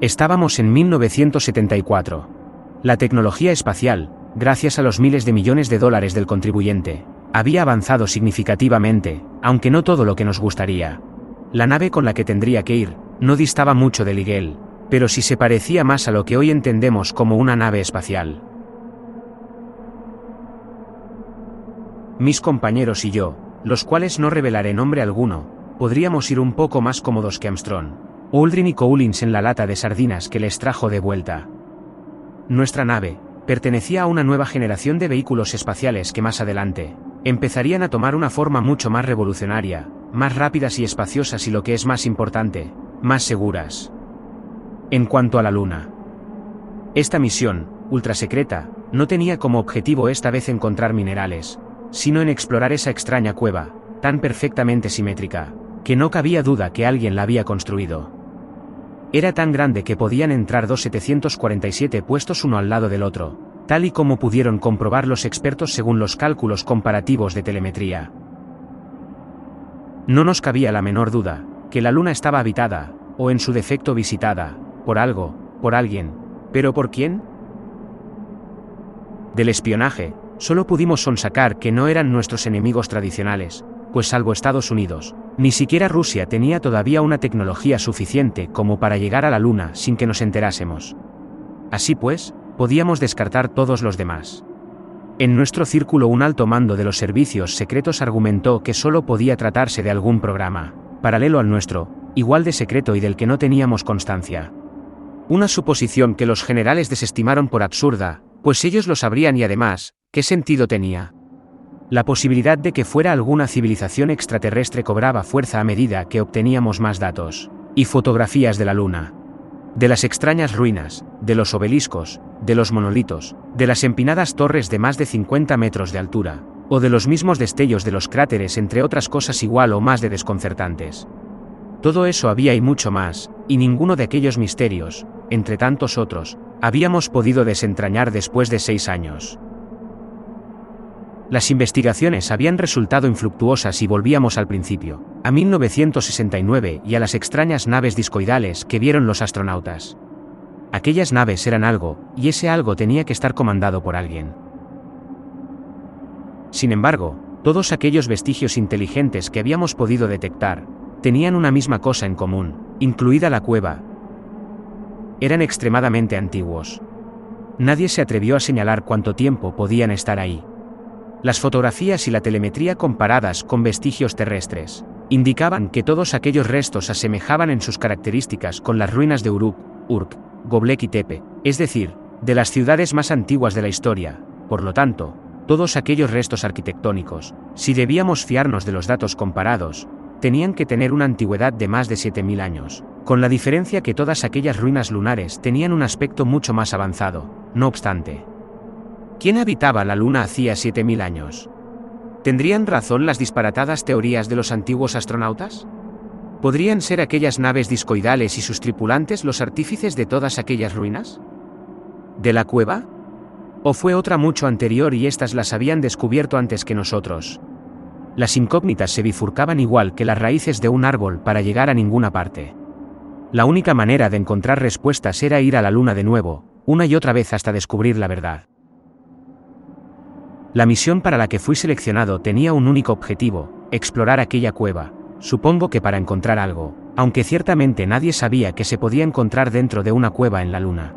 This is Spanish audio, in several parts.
Estábamos en 1974. La tecnología espacial, gracias a los miles de millones de dólares del contribuyente, había avanzado significativamente, aunque no todo lo que nos gustaría. La nave con la que tendría que ir no distaba mucho del Eagle, pero sí se parecía más a lo que hoy entendemos como una nave espacial. Mis compañeros y yo, los cuales no revelaré nombre alguno, podríamos ir un poco más cómodos que Armstrong, Aldrin y Collins en la lata de sardinas que les trajo de vuelta. Nuestra nave pertenecía a una nueva generación de vehículos espaciales que más adelante empezarían a tomar una forma mucho más revolucionaria, más rápidas y espaciosas y, lo que es más importante, más seguras. En cuanto a la Luna, esta misión, ultrasecreta, no tenía como objetivo esta vez encontrar minerales, sino en explorar esa extraña cueva, tan perfectamente simétrica, que no cabía duda que alguien la había construido. Era tan grande que podían entrar 747 puestos uno al lado del otro, tal y como pudieron comprobar los expertos según los cálculos comparativos de telemetría. No nos cabía la menor duda, que la Luna estaba habitada, o en su defecto visitada, por algo, por alguien. ¿Pero por quién? Del espionaje, solo pudimos sonsacar que no eran nuestros enemigos tradicionales, pues salvo Estados Unidos, ni siquiera Rusia tenía todavía una tecnología suficiente como para llegar a la Luna sin que nos enterásemos. Así pues, podíamos descartar todos los demás. En nuestro círculo, un alto mando de los servicios secretos argumentó que solo podía tratarse de algún programa paralelo al nuestro, igual de secreto y del que no teníamos constancia. Una suposición que los generales desestimaron por absurda, pues ellos lo sabrían y además, ¿qué sentido tenía? La posibilidad de que fuera alguna civilización extraterrestre cobraba fuerza a medida que obteníamos más datos y fotografías de la Luna. De las extrañas ruinas, de los obeliscos, de los monolitos, de las empinadas torres de más de 50 metros de altura, o de los mismos destellos de los cráteres, entre otras cosas igual o más de desconcertantes. Todo eso había y mucho más, y ninguno de aquellos misterios, entre tantos otros, habíamos podido desentrañar después de 6 años. Las investigaciones habían resultado infructuosas y volvíamos al principio, a 1969 y a las extrañas naves discoidales que vieron los astronautas. Aquellas naves eran algo, y ese algo tenía que estar comandado por alguien. Sin embargo, todos aquellos vestigios inteligentes que habíamos podido detectar, tenían una misma cosa en común, incluida la cueva. Eran extremadamente antiguos. Nadie se atrevió a señalar cuánto tiempo podían estar ahí. Las fotografías y la telemetría comparadas con vestigios terrestres indicaban que todos aquellos restos se asemejaban en sus características con las ruinas de Uruk, Urk, Göbekli Tepe, es decir, de las ciudades más antiguas de la historia. Por lo tanto, todos aquellos restos arquitectónicos, si debíamos fiarnos de los datos comparados, tenían que tener una antigüedad de más de 7000 años, con la diferencia que todas aquellas ruinas lunares tenían un aspecto mucho más avanzado. No obstante, ¿quién habitaba la Luna hacía 7000 años? ¿Tendrían razón las disparatadas teorías de los antiguos astronautas? ¿Podrían ser aquellas naves discoidales y sus tripulantes los artífices de todas aquellas ruinas? ¿De la cueva? ¿O fue otra mucho anterior y éstas las habían descubierto antes que nosotros? Las incógnitas se bifurcaban igual que las raíces de un árbol para llegar a ninguna parte. La única manera de encontrar respuestas era ir a la Luna de nuevo, una y otra vez hasta descubrir la verdad. La misión para la que fui seleccionado tenía un único objetivo: explorar aquella cueva, supongo que para encontrar algo, aunque ciertamente nadie sabía que se podía encontrar dentro de una cueva en la Luna.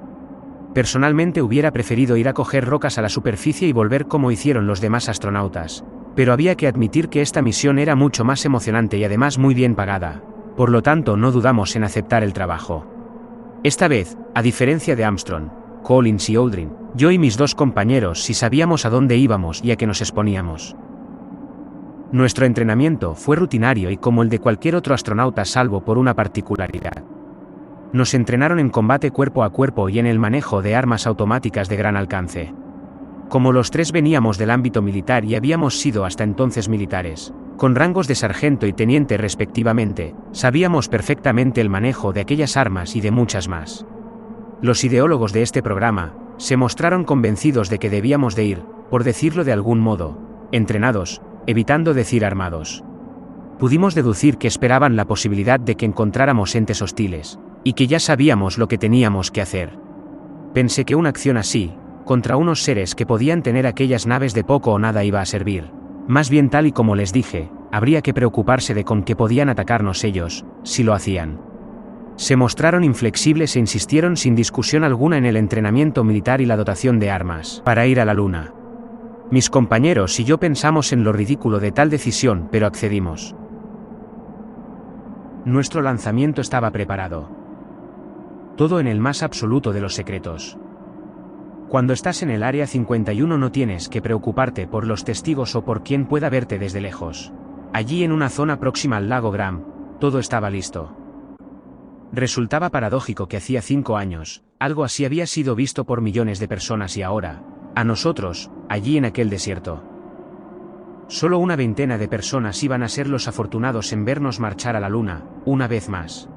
Personalmente hubiera preferido ir a coger rocas a la superficie y volver como hicieron los demás astronautas, pero había que admitir que esta misión era mucho más emocionante y además muy bien pagada, por lo tanto no dudamos en aceptar el trabajo. Esta vez, a diferencia de Armstrong, Collins y Aldrin, yo y mis 2 compañeros sí sabíamos a dónde íbamos y a qué nos exponíamos. Nuestro entrenamiento fue rutinario y como el de cualquier otro astronauta, salvo por una particularidad. Nos entrenaron en combate cuerpo a cuerpo y en el manejo de armas automáticas de gran alcance. Como los 3 veníamos del ámbito militar y habíamos sido hasta entonces militares, con rangos de sargento y teniente respectivamente, sabíamos perfectamente el manejo de aquellas armas y de muchas más. Los ideólogos de este programa se mostraron convencidos de que debíamos de ir, por decirlo de algún modo, entrenados, evitando decir armados. Pudimos deducir que esperaban la posibilidad de que encontráramos entes hostiles, y que ya sabíamos lo que teníamos que hacer. Pensé que una acción así, contra unos seres que podían tener aquellas naves de poco o nada iba a servir. Más bien, tal y como les dije, habría que preocuparse de con qué podían atacarnos ellos, si lo hacían. Se mostraron inflexibles e insistieron sin discusión alguna en el entrenamiento militar y la dotación de armas para ir a la Luna. Mis compañeros y yo pensamos en lo ridículo de tal decisión, pero accedimos. Nuestro lanzamiento estaba preparado. Todo en el más absoluto de los secretos. Cuando estás en el Área 51 no tienes que preocuparte por los testigos o por quién pueda verte desde lejos. Allí en una zona próxima al lago Graham, todo estaba listo. Resultaba paradójico que hacía 5 años, algo así había sido visto por millones de personas y ahora, a nosotros, allí en aquel desierto. Solo una veintena de personas iban a ser los afortunados en vernos marchar a la Luna, una vez más.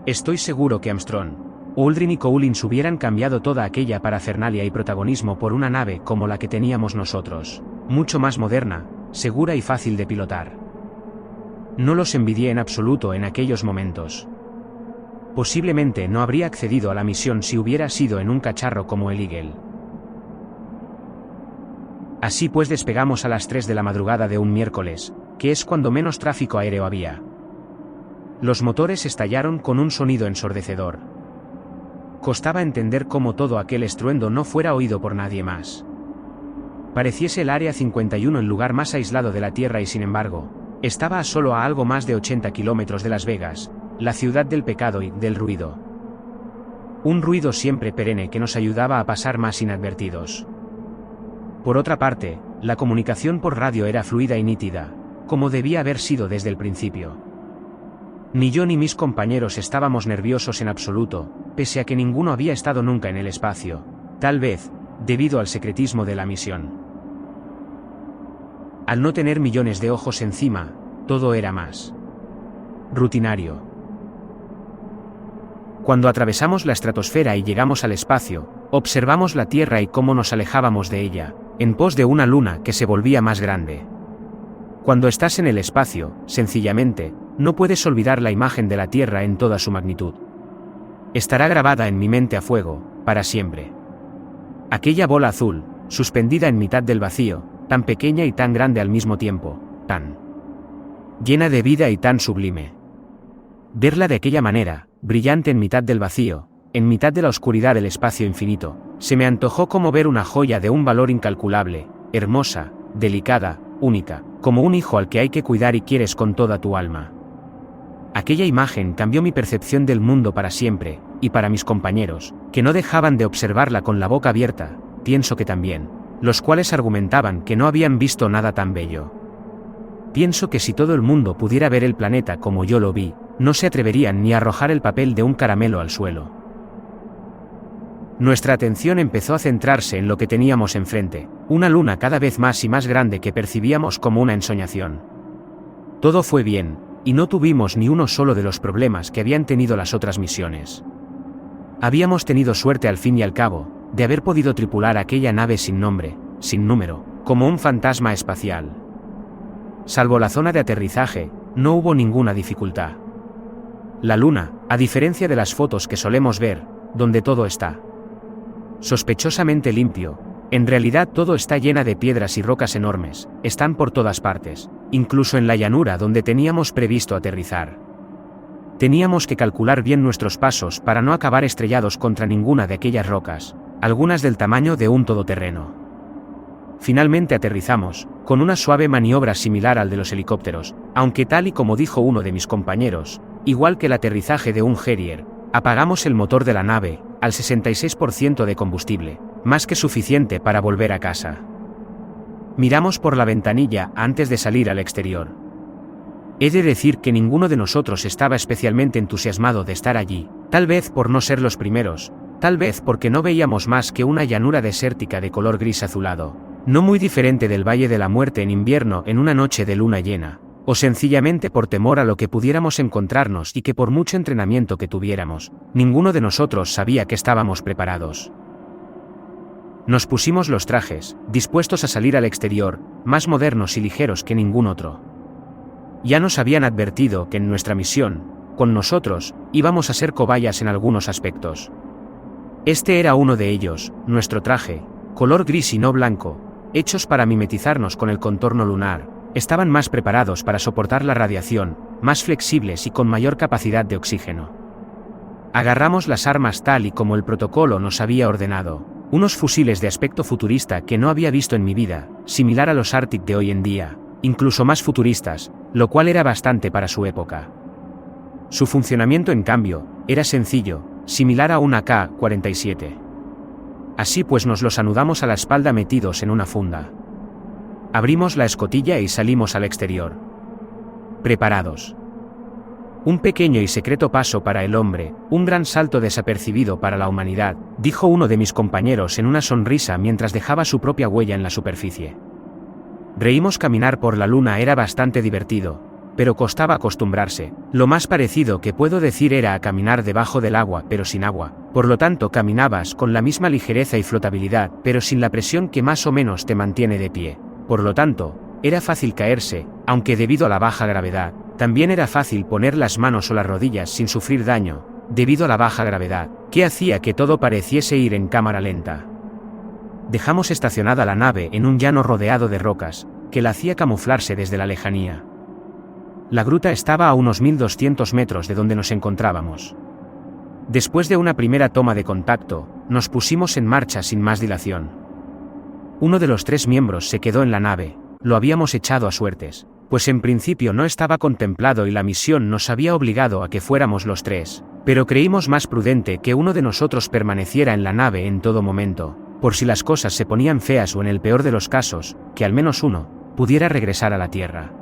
Estoy seguro que Armstrong, Aldrin y Collins hubieran cambiado toda aquella parafernalia y protagonismo por una nave como la que teníamos nosotros, mucho más moderna, segura y fácil de pilotar. No los envidié en absoluto en aquellos momentos. Posiblemente no habría accedido a la misión si hubiera sido en un cacharro como el Eagle. Así pues despegamos a las 3 de la madrugada de un miércoles, que es cuando menos tráfico aéreo había. Los motores estallaron con un sonido ensordecedor. Costaba entender cómo todo aquel estruendo no fuera oído por nadie más. Pareciese el Área 51 el lugar más aislado de la Tierra y sin embargo, estaba solo a algo más de 80 kilómetros de Las Vegas, la ciudad del pecado y del ruido. Un ruido siempre perenne que nos ayudaba a pasar más inadvertidos. Por otra parte, la comunicación por radio era fluida y nítida, como debía haber sido desde el principio. Ni yo ni mis compañeros estábamos nerviosos en absoluto, pese a que ninguno había estado nunca en el espacio, tal vez, debido al secretismo de la misión. Al no tener millones de ojos encima, todo era más rutinario. Cuando atravesamos la estratosfera y llegamos al espacio, observamos la Tierra y cómo nos alejábamos de ella, en pos de una luna que se volvía más grande. Cuando estás en el espacio, sencillamente, no puedes olvidar la imagen de la Tierra en toda su magnitud. Estará grabada en mi mente a fuego, para siempre. Aquella bola azul, suspendida en mitad del vacío, tan pequeña y tan grande al mismo tiempo, tan llena de vida y tan sublime. Verla de aquella manera, brillante en mitad del vacío, en mitad de la oscuridad del espacio infinito, se me antojó como ver una joya de un valor incalculable, hermosa, delicada, única, como un hijo al que hay que cuidar y quieres con toda tu alma. Aquella imagen cambió mi percepción del mundo para siempre, y para mis compañeros, que no dejaban de observarla con la boca abierta, pienso que también, los cuales argumentaban que no habían visto nada tan bello. Pienso que si todo el mundo pudiera ver el planeta como yo lo vi, no se atreverían ni a arrojar el papel de un caramelo al suelo. Nuestra atención empezó a centrarse en lo que teníamos enfrente, una luna cada vez más y más grande que percibíamos como una ensoñación. Todo fue bien, y no tuvimos ni uno solo de los problemas que habían tenido las otras misiones. Habíamos tenido suerte al fin y al cabo, de haber podido tripular aquella nave sin nombre, sin número, como un fantasma espacial. Salvo la zona de aterrizaje, no hubo ninguna dificultad. La luna, a diferencia de las fotos que solemos ver, donde todo está sospechosamente limpio, en realidad todo está llena de piedras y rocas enormes, están por todas partes, incluso en la llanura donde teníamos previsto aterrizar. Teníamos que calcular bien nuestros pasos para no acabar estrellados contra ninguna de aquellas rocas, algunas del tamaño de un todoterreno. Finalmente aterrizamos, con una suave maniobra similar al de los helicópteros, aunque tal y como dijo uno de mis compañeros, igual que el aterrizaje de un Harrier, apagamos el motor de la nave, al 66% de combustible, más que suficiente para volver a casa. Miramos por la ventanilla antes de salir al exterior. He de decir que ninguno de nosotros estaba especialmente entusiasmado de estar allí, tal vez por no ser los primeros, tal vez porque no veíamos más que una llanura desértica de color gris azulado, no muy diferente del Valle de la Muerte en invierno en una noche de luna llena, o sencillamente por temor a lo que pudiéramos encontrarnos y que por mucho entrenamiento que tuviéramos, ninguno de nosotros sabía que estábamos preparados. Nos pusimos los trajes, dispuestos a salir al exterior, más modernos y ligeros que ningún otro. Ya nos habían advertido que en nuestra misión, con nosotros, íbamos a ser cobayas en algunos aspectos. Este era uno de ellos, nuestro traje, color gris y no blanco, hechos para mimetizarnos con el contorno lunar, estaban más preparados para soportar la radiación, más flexibles y con mayor capacidad de oxígeno. Agarramos las armas tal y como el protocolo nos había ordenado, unos fusiles de aspecto futurista que no había visto en mi vida, similar a los Arctic de hoy en día, incluso más futuristas, lo cual era bastante para su época. Su funcionamiento, en cambio, era sencillo, similar a un AK-47. Así pues nos los anudamos a la espalda metidos en una funda. Abrimos la escotilla y salimos al exterior. Preparados. Un pequeño y secreto paso para el hombre, un gran salto desapercibido para la humanidad, dijo uno de mis compañeros en una sonrisa mientras dejaba su propia huella en la superficie. Reímos. Caminar por la luna era bastante divertido, pero costaba acostumbrarse. Lo más parecido que puedo decir era a caminar debajo del agua, pero sin agua. Por lo tanto, caminabas con la misma ligereza y flotabilidad, pero sin la presión que más o menos te mantiene de pie. Por lo tanto, era fácil caerse, aunque debido a la baja gravedad, también era fácil poner las manos o las rodillas sin sufrir daño, debido a la baja gravedad, que hacía que todo pareciese ir en cámara lenta. Dejamos estacionada la nave en un llano rodeado de rocas, que la hacía camuflarse desde la lejanía. La gruta estaba a unos 1200 metros de donde nos encontrábamos. Después de una primera toma de contacto, nos pusimos en marcha sin más dilación. Uno de los 3 miembros se quedó en la nave, lo habíamos echado a suertes, pues en principio no estaba contemplado y la misión nos había obligado a que fuéramos los 3, pero creímos más prudente que uno de nosotros permaneciera en la nave en todo momento, por si las cosas se ponían feas o en el peor de los casos, que al menos uno pudiera regresar a la Tierra.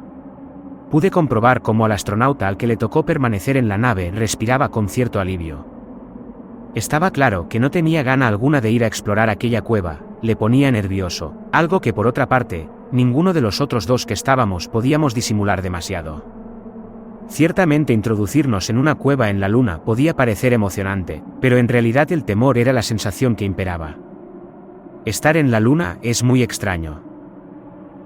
Pude comprobar cómo al astronauta al que le tocó permanecer en la nave respiraba con cierto alivio. Estaba claro que no tenía gana alguna de ir a explorar aquella cueva, le ponía nervioso, algo que por otra parte, ninguno de los otros 2 que estábamos podíamos disimular demasiado. Ciertamente introducirnos en una cueva en la Luna podía parecer emocionante, pero en realidad el temor era la sensación que imperaba. Estar en la Luna es muy extraño.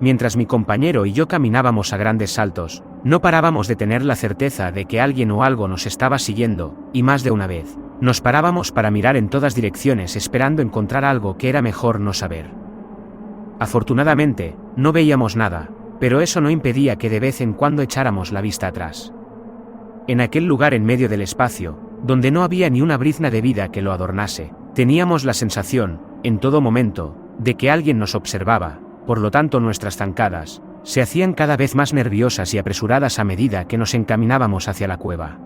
Mientras mi compañero y yo caminábamos a grandes saltos, no parábamos de tener la certeza de que alguien o algo nos estaba siguiendo, y más de una vez, nos parábamos para mirar en todas direcciones esperando encontrar algo que era mejor no saber. Afortunadamente, no veíamos nada, pero eso no impedía que de vez en cuando echáramos la vista atrás. En aquel lugar en medio del espacio, donde no había ni una brizna de vida que lo adornase, teníamos la sensación, en todo momento, de que alguien nos observaba. Por lo tanto nuestras zancadas se hacían cada vez más nerviosas y apresuradas a medida que nos encaminábamos hacia la cueva.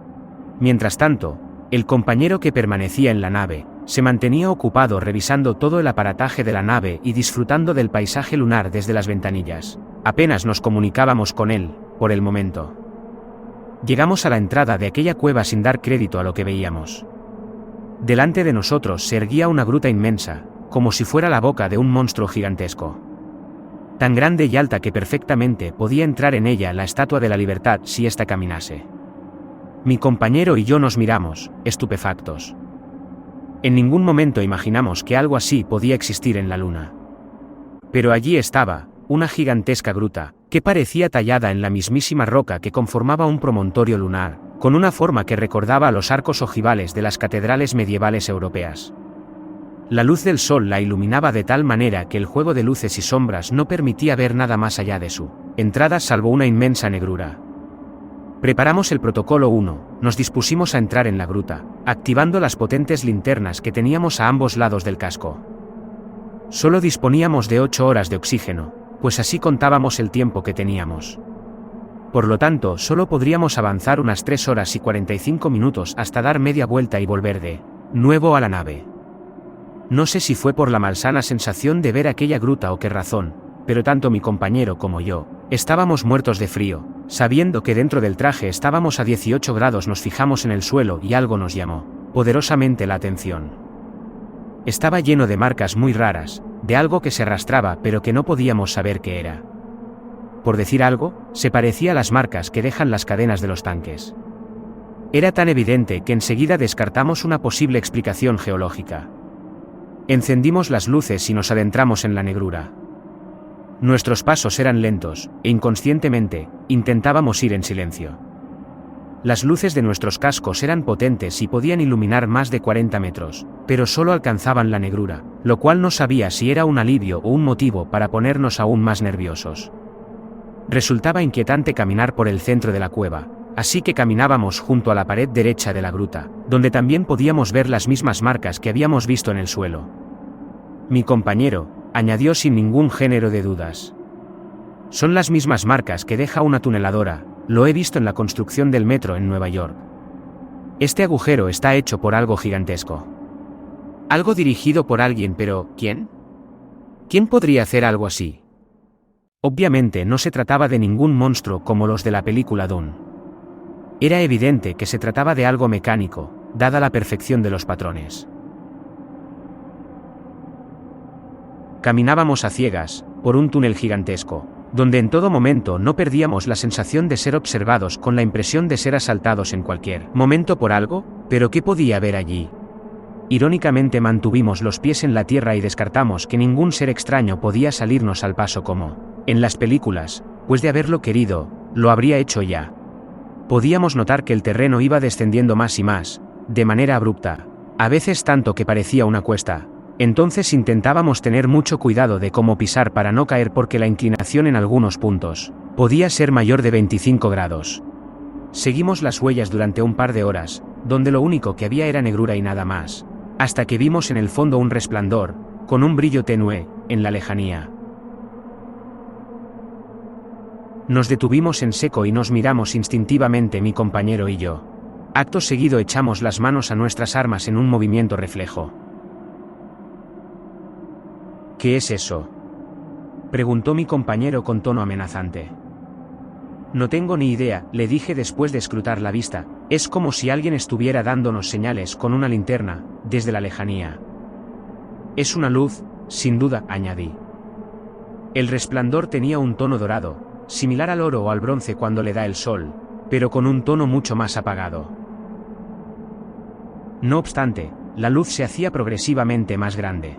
Mientras tanto, el compañero que permanecía en la nave se mantenía ocupado revisando todo el aparataje de la nave y disfrutando del paisaje lunar desde las ventanillas. Apenas nos comunicábamos con él, por el momento. Llegamos a la entrada de aquella cueva sin dar crédito a lo que veíamos. Delante de nosotros se erguía una gruta inmensa, como si fuera la boca de un monstruo gigantesco. Tan grande y alta que perfectamente podía entrar en ella la Estatua de la Libertad si ésta caminase. Mi compañero y yo nos miramos, estupefactos. En ningún momento imaginamos que algo así podía existir en la Luna. Pero allí estaba, una gigantesca gruta, que parecía tallada en la mismísima roca que conformaba un promontorio lunar, con una forma que recordaba a los arcos ojivales de las catedrales medievales europeas. La luz del sol la iluminaba de tal manera que el juego de luces y sombras no permitía ver nada más allá de su entrada salvo una inmensa negrura. Preparamos el protocolo 1, nos dispusimos a entrar en la gruta, activando las potentes linternas que teníamos a ambos lados del casco. Solo disponíamos de 8 horas de oxígeno, pues así contábamos el tiempo que teníamos. Por lo tanto, solo podríamos avanzar unas 3 horas y 45 minutos hasta dar media vuelta y volver de nuevo a la nave. No sé si fue por la malsana sensación de ver aquella gruta o qué razón, pero tanto mi compañero como yo estábamos muertos de frío. Sabiendo que dentro del traje estábamos a 18 grados nos fijamos en el suelo y algo nos llamó poderosamente la atención. Estaba lleno de marcas muy raras, de algo que se arrastraba pero que no podíamos saber qué era. Por decir algo, se parecía a las marcas que dejan las cadenas de los tanques. Era tan evidente que enseguida descartamos una posible explicación geológica. Encendimos las luces y nos adentramos en la negrura. Nuestros pasos eran lentos, e inconscientemente, intentábamos ir en silencio. Las luces de nuestros cascos eran potentes y podían iluminar más de 40 metros, pero solo alcanzaban la negrura, lo cual no sabía si era un alivio o un motivo para ponernos aún más nerviosos. Resultaba inquietante caminar por el centro de la cueva, así que caminábamos junto a la pared derecha de la gruta, donde también podíamos ver las mismas marcas que habíamos visto en el suelo. Mi compañero añadió sin ningún género de dudas. Son las mismas marcas que deja una tuneladora, lo he visto en la construcción del metro en Nueva York. Este agujero está hecho por algo gigantesco. Algo dirigido por alguien, pero ¿quién? ¿Quién podría hacer algo así? Obviamente no se trataba de ningún monstruo como los de la película Dune. Era evidente que se trataba de algo mecánico, dada la perfección de los patrones. Caminábamos a ciegas, por un túnel gigantesco, donde en todo momento no perdíamos la sensación de ser observados con la impresión de ser asaltados en cualquier momento por algo, pero ¿qué podía haber allí? Irónicamente mantuvimos los pies en la tierra y descartamos que ningún ser extraño podía salirnos al paso como en las películas, pues de haberlo querido, lo habría hecho ya. Podíamos notar que el terreno iba descendiendo más y más, de manera abrupta, a veces tanto que parecía una cuesta. Entonces intentábamos tener mucho cuidado de cómo pisar para no caer porque la inclinación en algunos puntos podía ser mayor de 25 grados. Seguimos las huellas durante un par de horas, donde lo único que había era negrura y nada más, hasta que vimos en el fondo un resplandor, con un brillo tenue, en la lejanía. Nos detuvimos en seco y nos miramos instintivamente mi compañero y yo. Acto seguido echamos las manos a nuestras armas en un movimiento reflejo. ¿Qué es eso?, preguntó mi compañero con tono amenazante. No tengo ni idea, le dije después de escrutar la vista, es como si alguien estuviera dándonos señales con una linterna, desde la lejanía. Es una luz, sin duda, añadí. El resplandor tenía un tono dorado, similar al oro o al bronce cuando le da el sol, pero con un tono mucho más apagado. No obstante, la luz se hacía progresivamente más grande.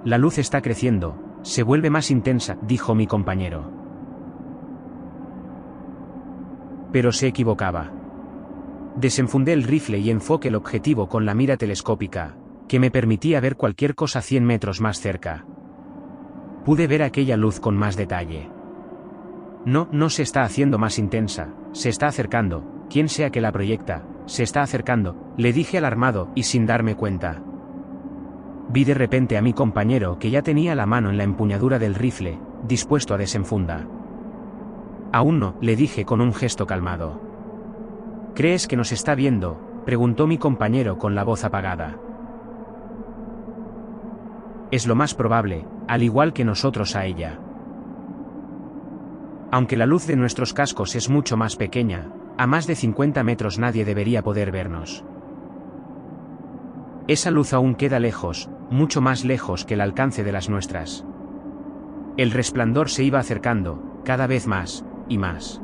La luz está creciendo, se vuelve más intensa, dijo mi compañero. Pero se equivocaba. Desenfundé el rifle y enfoqué el objetivo con la mira telescópica, que me permitía ver cualquier cosa 100 metros más cerca. Pude ver aquella luz con más detalle. No se está haciendo más intensa, se está acercando, quien sea que la proyecta, se está acercando, le dije alarmado y sin darme cuenta. Vi de repente a mi compañero que ya tenía la mano en la empuñadura del rifle, dispuesto a desenfundar. Aún no, le dije con un gesto calmado. ¿Crees que nos está viendo?, preguntó mi compañero con la voz apagada. Es lo más probable, al igual que nosotros a ella. Aunque la luz de nuestros cascos es mucho más pequeña, a más de 50 metros nadie debería poder vernos. Esa luz aún queda lejos, mucho más lejos que el alcance de las nuestras. El resplandor se iba acercando, cada vez más, y más.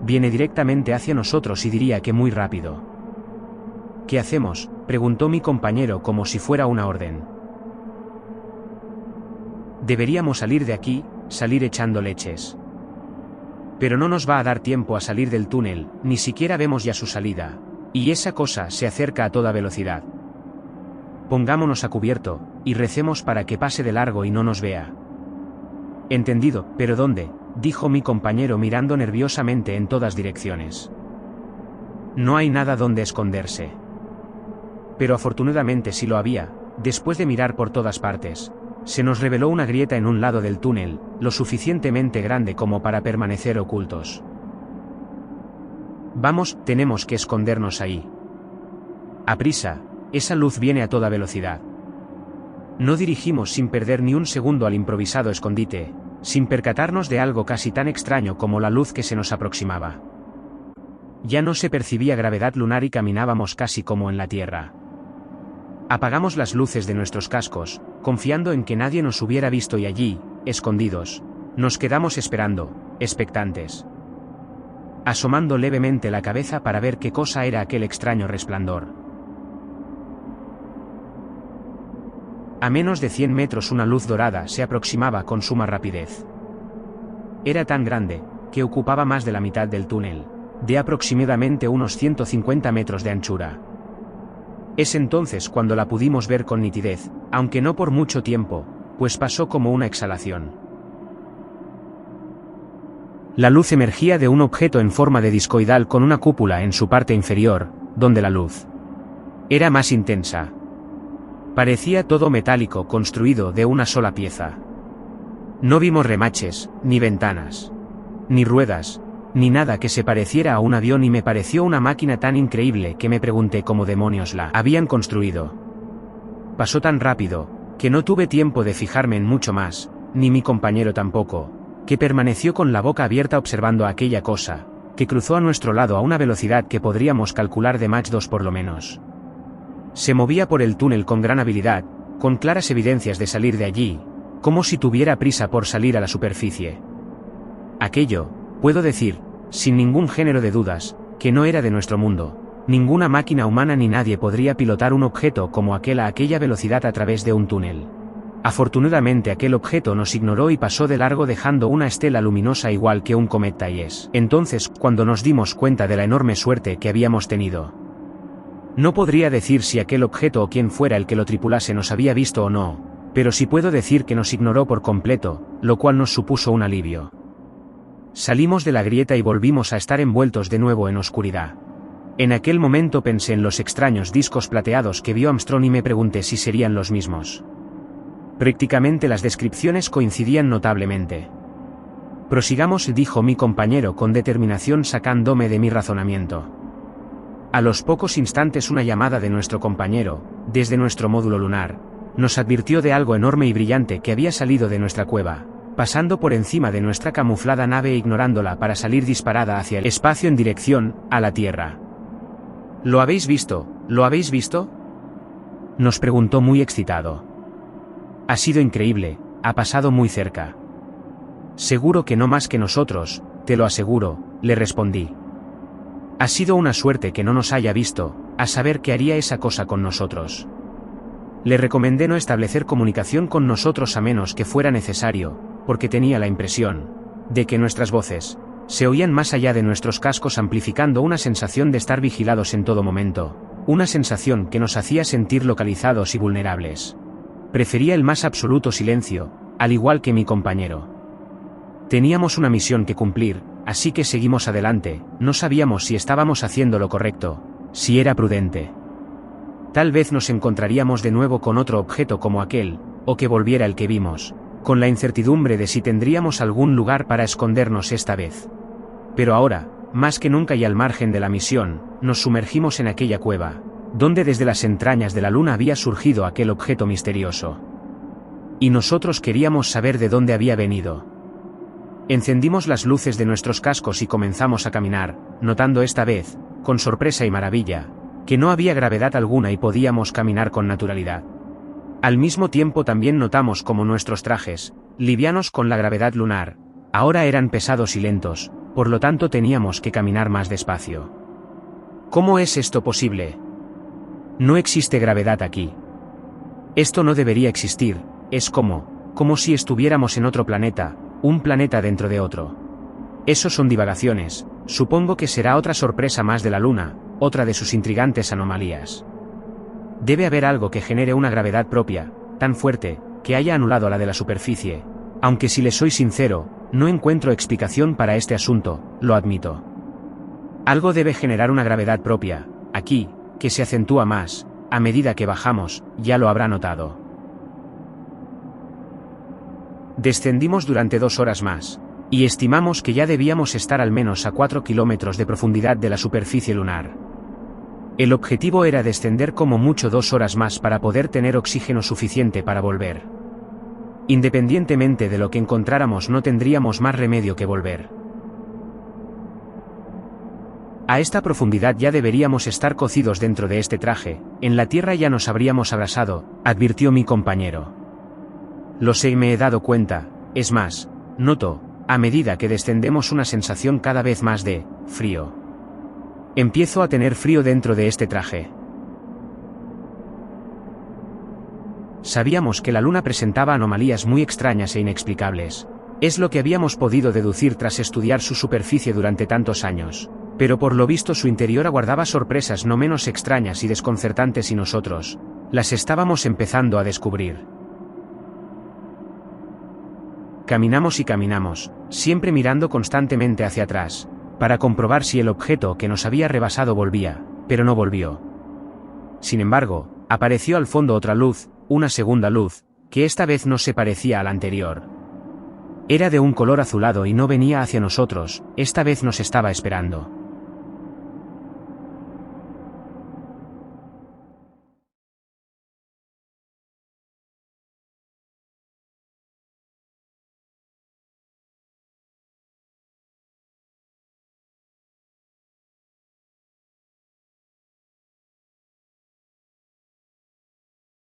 Viene directamente hacia nosotros y diría que muy rápido. ¿Qué hacemos?, preguntó mi compañero como si fuera una orden. Deberíamos salir de aquí, salir echando leches. Pero no nos va a dar tiempo a salir del túnel, ni siquiera vemos ya su salida. Y esa cosa se acerca a toda velocidad. Pongámonos a cubierto, y recemos para que pase de largo y no nos vea. Entendido, pero ¿dónde?, dijo mi compañero mirando nerviosamente en todas direcciones. No hay nada donde esconderse. Pero afortunadamente sí lo había, después de mirar por todas partes. Se nos reveló una grieta en un lado del túnel, lo suficientemente grande como para permanecer ocultos. Vamos, tenemos que escondernos ahí. Aprisa, esa luz viene a toda velocidad. No dirigimos sin perder ni un segundo al improvisado escondite, sin percatarnos de algo casi tan extraño como la luz que se nos aproximaba. Ya no se percibía gravedad lunar y caminábamos casi como en la Tierra. Apagamos las luces de nuestros cascos, confiando en que nadie nos hubiera visto y allí, escondidos, nos quedamos esperando, expectantes. Asomando levemente la cabeza para ver qué cosa era aquel extraño resplandor. A menos de 100 metros una luz dorada se aproximaba con suma rapidez. Era tan grande, que ocupaba más de la mitad del túnel, de aproximadamente unos 150 metros de anchura. Es entonces cuando la pudimos ver con nitidez, aunque no por mucho tiempo, pues pasó como una exhalación. La luz emergía de un objeto en forma de discoidal con una cúpula en su parte inferior, donde la luz era más intensa. Parecía todo metálico, construido de una sola pieza. No vimos remaches, ni ventanas, ni ruedas, ni nada que se pareciera a un avión, y me pareció una máquina tan increíble que me pregunté cómo demonios la habían construido. Pasó tan rápido, que no tuve tiempo de fijarme en mucho más, ni mi compañero tampoco, que permaneció con la boca abierta observando a aquella cosa, que cruzó a nuestro lado a una velocidad que podríamos calcular de Mach 2 por lo menos. Se movía por el túnel con gran habilidad, con claras evidencias de salir de allí, como si tuviera prisa por salir a la superficie. Aquello, puedo decir, sin ningún género de dudas, que no era de nuestro mundo. Ninguna máquina humana ni nadie podría pilotar un objeto como aquel a aquella velocidad a través de un túnel. Afortunadamente aquel objeto nos ignoró y pasó de largo dejando una estela luminosa igual que un cometa, y es entonces cuando nos dimos cuenta de la enorme suerte que habíamos tenido. No podría decir si aquel objeto o quien fuera el que lo tripulase nos había visto o no, pero sí puedo decir que nos ignoró por completo, lo cual nos supuso un alivio. Salimos de la grieta y volvimos a estar envueltos de nuevo en oscuridad. En aquel momento pensé en los extraños discos plateados que vio Armstrong y me pregunté si serían los mismos. Prácticamente las descripciones coincidían notablemente. Prosigamos, dijo mi compañero con determinación sacándome de mi razonamiento. A los pocos instantes una llamada de nuestro compañero, desde nuestro módulo lunar, nos advirtió de algo enorme y brillante que había salido de nuestra cueva, pasando por encima de nuestra camuflada nave e ignorándola para salir disparada hacia el espacio en dirección a la Tierra. ¿Lo habéis visto? ¿Lo habéis visto?, nos preguntó muy excitado. Ha sido increíble, ha pasado muy cerca. Seguro que no más que nosotros, te lo aseguro, le respondí. Ha sido una suerte que no nos haya visto, a saber qué haría esa cosa con nosotros. Le recomendé no establecer comunicación con nosotros a menos que fuera necesario, porque tenía la impresión de que nuestras voces se oían más allá de nuestros cascos, amplificando una sensación de estar vigilados en todo momento, una sensación que nos hacía sentir localizados y vulnerables. Prefería el más absoluto silencio, al igual que mi compañero. Teníamos una misión que cumplir, así que seguimos adelante. No sabíamos si estábamos haciendo lo correcto, si era prudente. Tal vez nos encontraríamos de nuevo con otro objeto como aquel, o que volviera el que vimos, con la incertidumbre de si tendríamos algún lugar para escondernos esta vez. Pero ahora, más que nunca y al margen de la misión, nos sumergimos en aquella cueva, donde desde las entrañas de la luna había surgido aquel objeto misterioso. Y nosotros queríamos saber de dónde había venido. Encendimos las luces de nuestros cascos y comenzamos a caminar, notando esta vez, con sorpresa y maravilla, que no había gravedad alguna y podíamos caminar con naturalidad. Al mismo tiempo también notamos como nuestros trajes, livianos con la gravedad lunar, ahora eran pesados y lentos, por lo tanto teníamos que caminar más despacio. ¿Cómo es esto posible? No existe gravedad aquí. Esto no debería existir, es como si estuviéramos en otro planeta, un planeta dentro de otro. Eso son divagaciones, supongo que será otra sorpresa más de la Luna, otra de sus intrigantes anomalías. Debe haber algo que genere una gravedad propia, tan fuerte, que haya anulado la de la superficie, aunque si le soy sincero, no encuentro explicación para este asunto, lo admito. Algo debe generar una gravedad propia, aquí, que se acentúa más, a medida que bajamos, ya lo habrá notado. Descendimos durante 2 horas más, y estimamos que ya debíamos estar al menos a 4 kilómetros de profundidad de la superficie lunar. El objetivo era descender como mucho 2 horas más para poder tener oxígeno suficiente para volver. Independientemente de lo que encontráramos, no tendríamos más remedio que volver. A esta profundidad ya deberíamos estar cocidos dentro de este traje, en la Tierra ya nos habríamos abrasado, advirtió mi compañero. Lo sé, me he dado cuenta, es más, noto, a medida que descendemos, una sensación cada vez más de frío. Empiezo a tener frío dentro de este traje. Sabíamos que la Luna presentaba anomalías muy extrañas e inexplicables, Es lo que habíamos podido deducir tras estudiar su superficie durante tantos años. Pero por lo visto su interior aguardaba sorpresas no menos extrañas y desconcertantes y nosotros las estábamos empezando a descubrir. Caminamos y caminamos, siempre mirando constantemente hacia atrás, para comprobar si el objeto que nos había rebasado volvía, pero no volvió. Sin embargo, apareció al fondo otra luz, una segunda luz, que esta vez no se parecía a la anterior. Era de un color azulado y no venía hacia nosotros, esta vez nos estaba esperando.